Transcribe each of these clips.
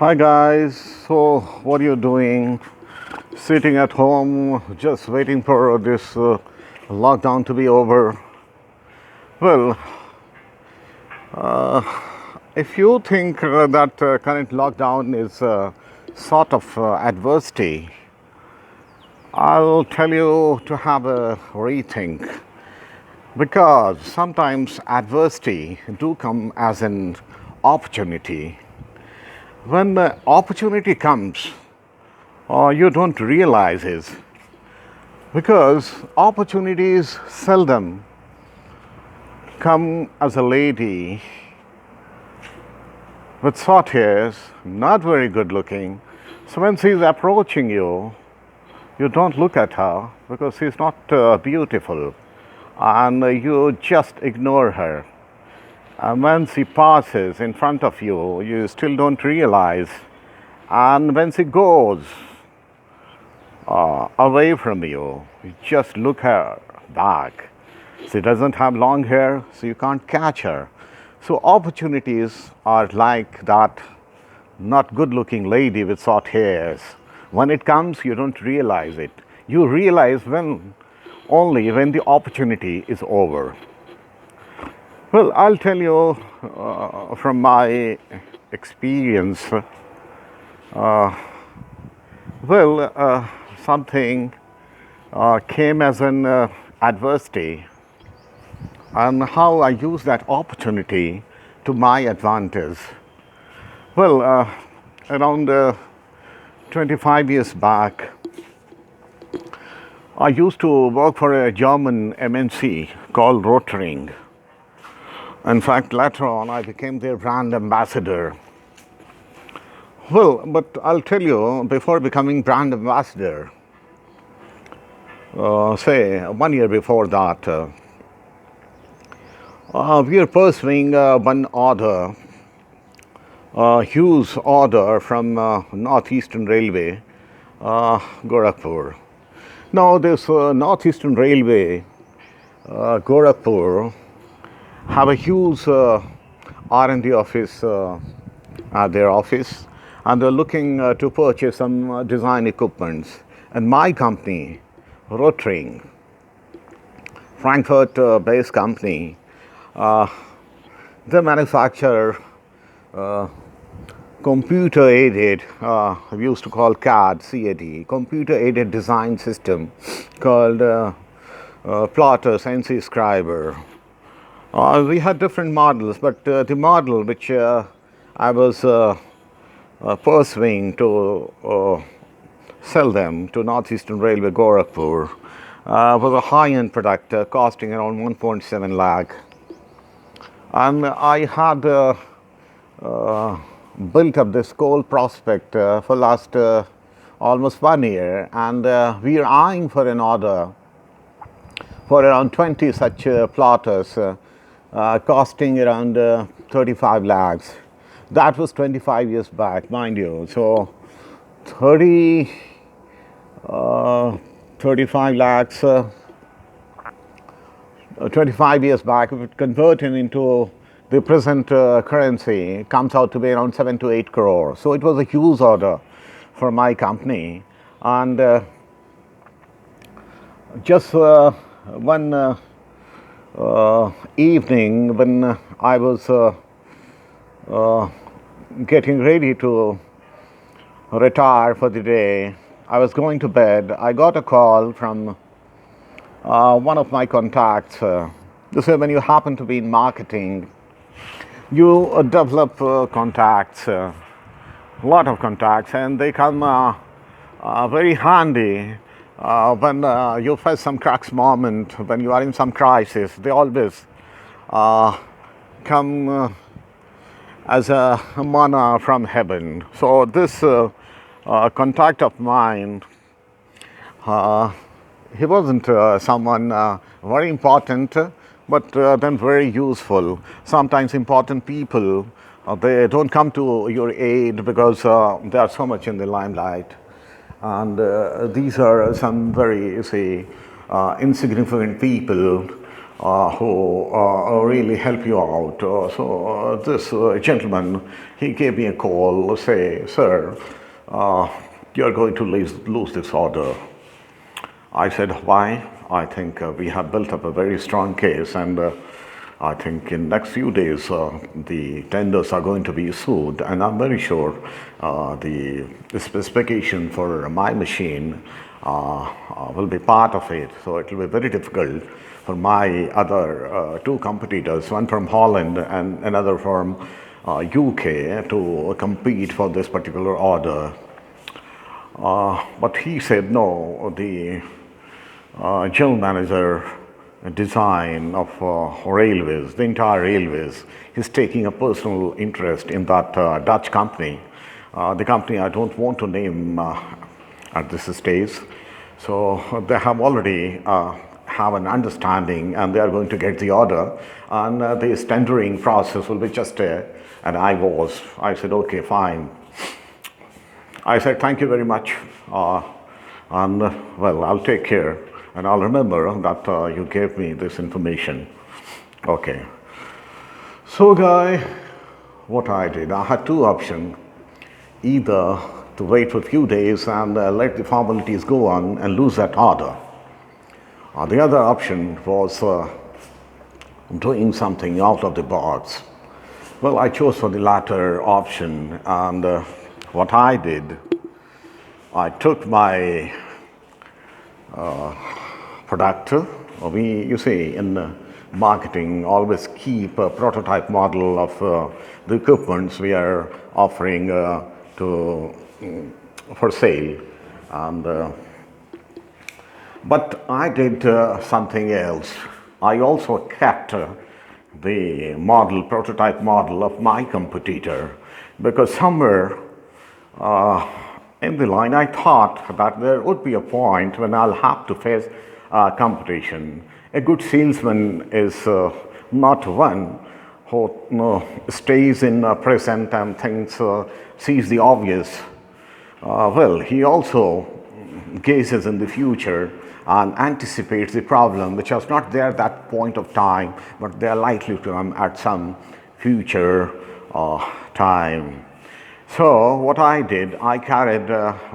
Hi guys, so what are you doing? Sitting at home, just waiting for this lockdown to be over. Well, if you think that current lockdown is sort of adversity, I'll tell you to have a rethink because sometimes adversity do come as an opportunity. When the opportunity comes, you don't realize it because opportunities seldom come as a lady with short hairs, not very good looking. So when she's approaching you, you don't look at her because she's not beautiful and you just ignore her. And when she passes in front of you, you still don't realize. And when she goes away from you, you just look her back. She doesn't have long hair, so you can't catch her. So opportunities are like that not good looking lady with short hairs. When it comes, you don't realize it. You realize only when the opportunity is over. Well, I'll tell you from my experience. Something came as an adversity, and how I use that opportunity to my advantage. Well, around 25 years back, I used to work for a German MNC called Rotring. In fact, later on, I became their brand ambassador. Well, but I'll tell you, before becoming brand ambassador, say 1 year before that, we are pursuing one order, a huge order from Northeastern Railway, Gorakhpur. Now, this Northeastern Railway, Gorakhpur, have a huge R&D office at their office, and they're looking to purchase some design equipments. And my company, Rotring, Frankfurt-based company, they manufacture computer-aided, we used to call CAD, computer-aided design system called Plotters NC Scriber. We had different models, but the model which I was pursuing to sell them to Northeastern Railway Gorakhpur was a high-end product costing around 1.7 lakh. And I had built up this coal prospect for last almost 1 year, and we are eyeing for an order for around 20 such plotters costing around 35 lakhs. That was 25 years back, mind you. So 35 lakhs, 25 years back, if it converted into the present currency, comes out to be around 7 to 8 crore. So it was a huge order for my company. And just one evening when I was getting ready to retire for the day, I was going to bed. I got a call from one of my contacts. This is when you happen to be in marketing, you develop contacts, a lot of contacts, and they come very handy when you face some crux moment, when you are in some crisis. They always come as a manna from heaven. So this contact of mine, he wasn't someone very important, but then very useful. Sometimes important people, they don't come to your aid because they are so much in the limelight. And these are some very, insignificant people who really help you out. So this gentleman, he gave me a call, say, sir, you're going to lose this order. I said, why? I think we have built up a very strong case, and I think in next few days the tenders are going to be issued, and I'm very sure the specification for my machine will be part of it. So it will be very difficult for my other two competitors, one from Holland and another from UK, to compete for this particular order. But he said, no, the general manager design of railways, the entire railways, is taking a personal interest in that Dutch company. The company I don't want to name at this stage. So they have already have an understanding, and they are going to get the order, and this tendering process will be just and I said, okay, fine. I said, thank you very much, and well, I'll take care, and I'll remember that you gave me this information. Okay. So, guy, what I did, I had two options: either to wait for a few days and let the formalities go on and lose that order. The other option was doing something out of the box. Well, I chose for the latter option, and what I did, I took my product. You see, in marketing, always keep a prototype model of the equipments we are offering for sale, and but I did something else. I also kept the prototype model of my competitor, because somewhere in the line I thought that there would be a point when I'll have to face competition. A good salesman is not one who stays in present and thinks, sees the obvious. Well, he also gazes in the future and anticipates the problem which was not there at that point of time, but they are likely to come at some future time. So what I did, I carried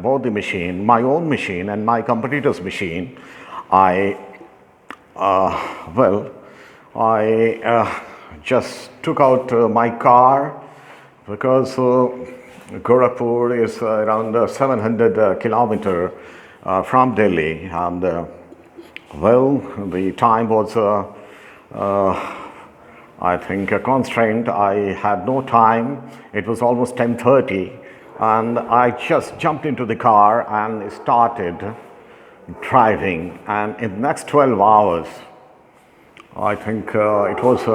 both the machine, my own machine and my competitor's machine. I just took out my car, because Gorakhpur is around 700 kilometers from Delhi, and the time was I think a constraint. I had no time. It was almost 10:30, and I just jumped into the car and started driving. And in the next 12 hours, I think it was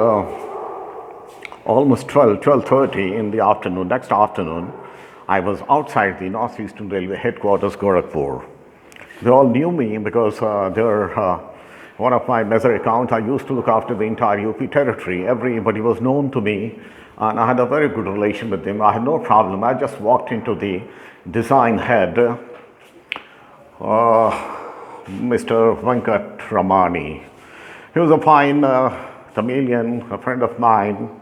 almost 12:30 in the afternoon. Next afternoon, I was outside the Northeastern Railway headquarters, Gorakhpur. They all knew me because they were one of my major accounts. I used to look after the entire UP territory. Everybody was known to me, and I had a very good relation with them. I had no problem. I just walked into the design head, Mr. Venkat Ramani. He was a fine Tamilian, a friend of mine.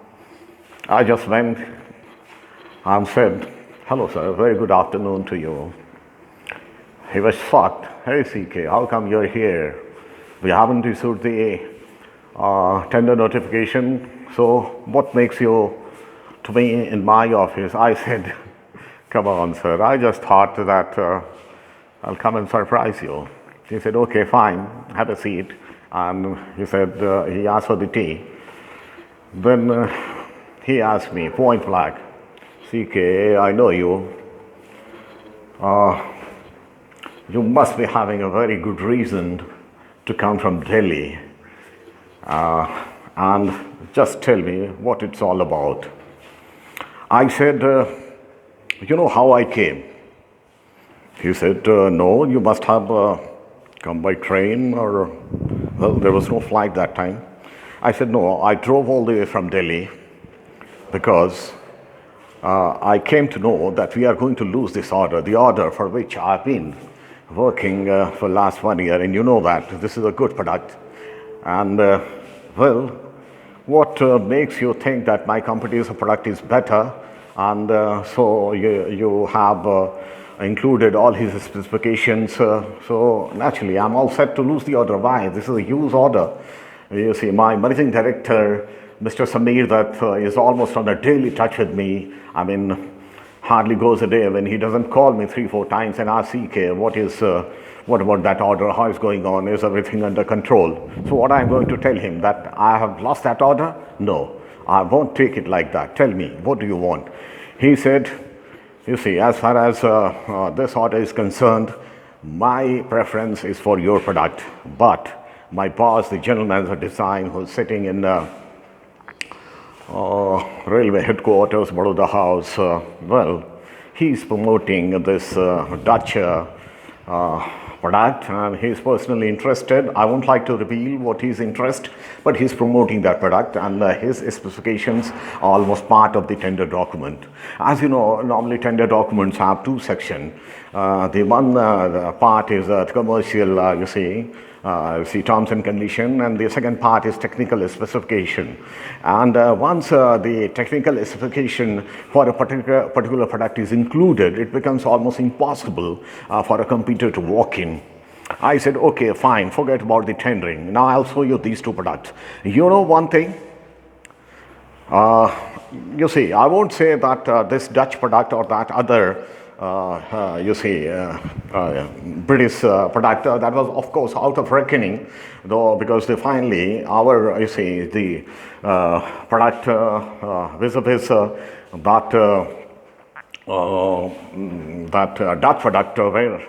I just went and said, hello sir, very good afternoon to you. He was shocked. Hey CK, how come you're here? We haven't issued the tender notification, so what makes you to be in my office? I said, come on sir, I just thought that I'll come and surprise you. He said, okay, fine, have a seat. And he said, he asked for the tea. Then he asked me point blank, CK, I know you. You must be having a very good reason to come from Delhi. And just tell me what it's all about. I said, you know how I came? He said, no, you must have come by train, or, well, there was no flight that time. I said, no, I drove all the way from Delhi because I came to know that we are going to lose this order, the order for which I've been working for the last 1 year, and you know that this is a good product. And well, what makes you think that my company's product is better and so you have included all his specifications. So naturally, I'm all set to lose the order. Why? This is a huge order. You see, my managing director, Mr. Samir, that is almost on a daily touch with me. I mean, hardly goes a day when he doesn't call me 3-4 times and ask CK, what about that order? How is going on? Is everything under control? So what I'm going to tell him, that I have lost that order? No, I won't take it like that. Tell me, what do you want? He said, you see, as far as this order is concerned, my preference is for your product. But my boss, the general manager of design, who's sitting in railway headquarters, Baroda House, well, he's promoting this Dutch product, and he's personally interested. I won't like to reveal what his interest, but he's promoting that product, and his specifications are almost part of the tender document. As you know, normally tender documents have two sections. The one part is commercial, you see terms and condition, and the second part is technical specification. And once the technical specification for a particular product is included, it becomes almost impossible for a competitor to walk in. I said, okay, fine, forget about the tendering. Now I'll show you these two products. You know one thing? You see, I won't say that this Dutch product or that other British product, that was of course out of reckoning, though, because they finally our the product vis-a-vis that Dutch product were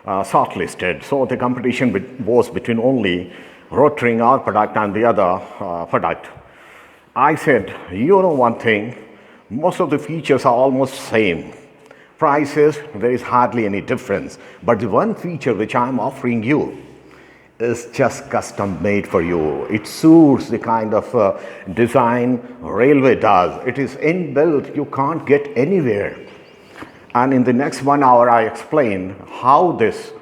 shortlisted. So the competition was between only Rotring, our product, and the other product. I said, you know one thing, most of the features are almost same. Prices, there is hardly any difference. But the one feature which I'm offering you is just custom made for you. It suits the kind of design railway does. It is inbuilt, you can't get anywhere. And in the next 1 hour, I explain how this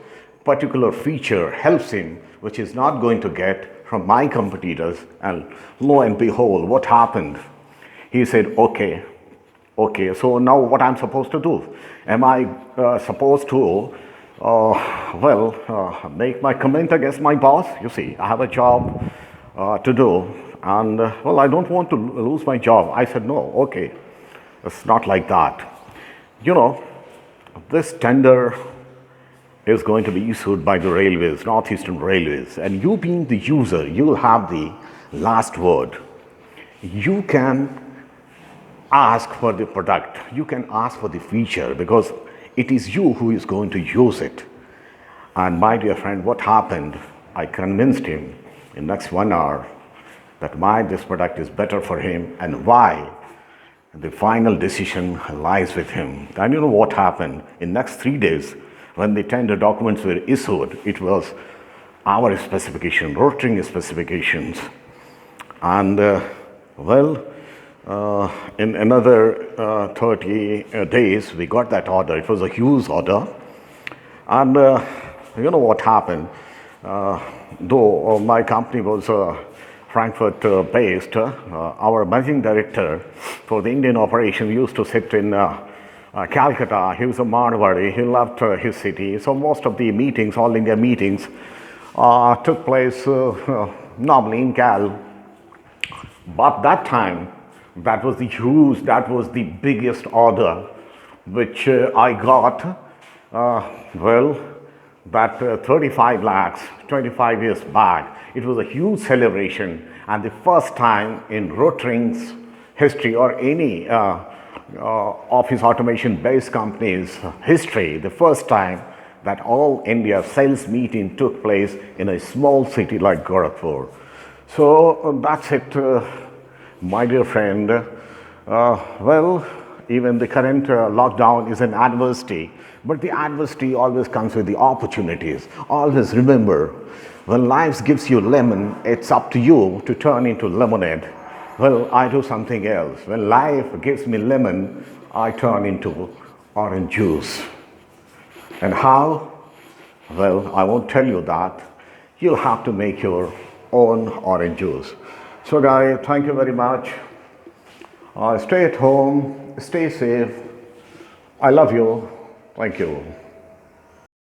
particular feature helps him, which is not going to get from my competitors. And lo and behold, what happened? He said, okay, so now what I'm supposed to do? Am I supposed to, make my comment against my boss? You see, I have a job to do, and I don't want to lose my job. I said, no, okay, it's not like that. You know, this tender is going to be issued by the railways, Northeastern Railways, and you being the user, you will have the last word. You can ask for the product, you can ask for the feature, because it is you who is going to use it. And my dear friend, what happened? I convinced him in next 1 hour that this product is better for him, and why. The final decision lies with him. And you know what happened? In next 3 days, when the tender documents were issued, it was our specification, Rotring specifications. And in another 30 days, we got that order. It was a huge order. And you know what happened? Though my company was Frankfurt based, our managing director for the Indian operation used to sit in Calcutta. He was a Marwari. He loved his city. So most of the meetings, all India meetings, took place normally in Cal. But that time, that was the biggest order which I got, that 35 lakhs, 25 years back. It was a huge celebration, and the first time in Rotring's history, or any office automation-based company's history, the first time that all India sales meeting took place in a small city like Gorakhpur. So that's it, my dear friend. Even the current lockdown is an adversity, but the adversity always comes with the opportunities. Always remember, when life gives you lemon, it's up to you to turn into lemonade. Well, I do something else. When life gives me lemon, I turn into orange juice. And how? Well, I won't tell you that. You'll have to make your own orange juice. So guys, thank you very much. Stay at home, Stay safe. I love you. Thank you.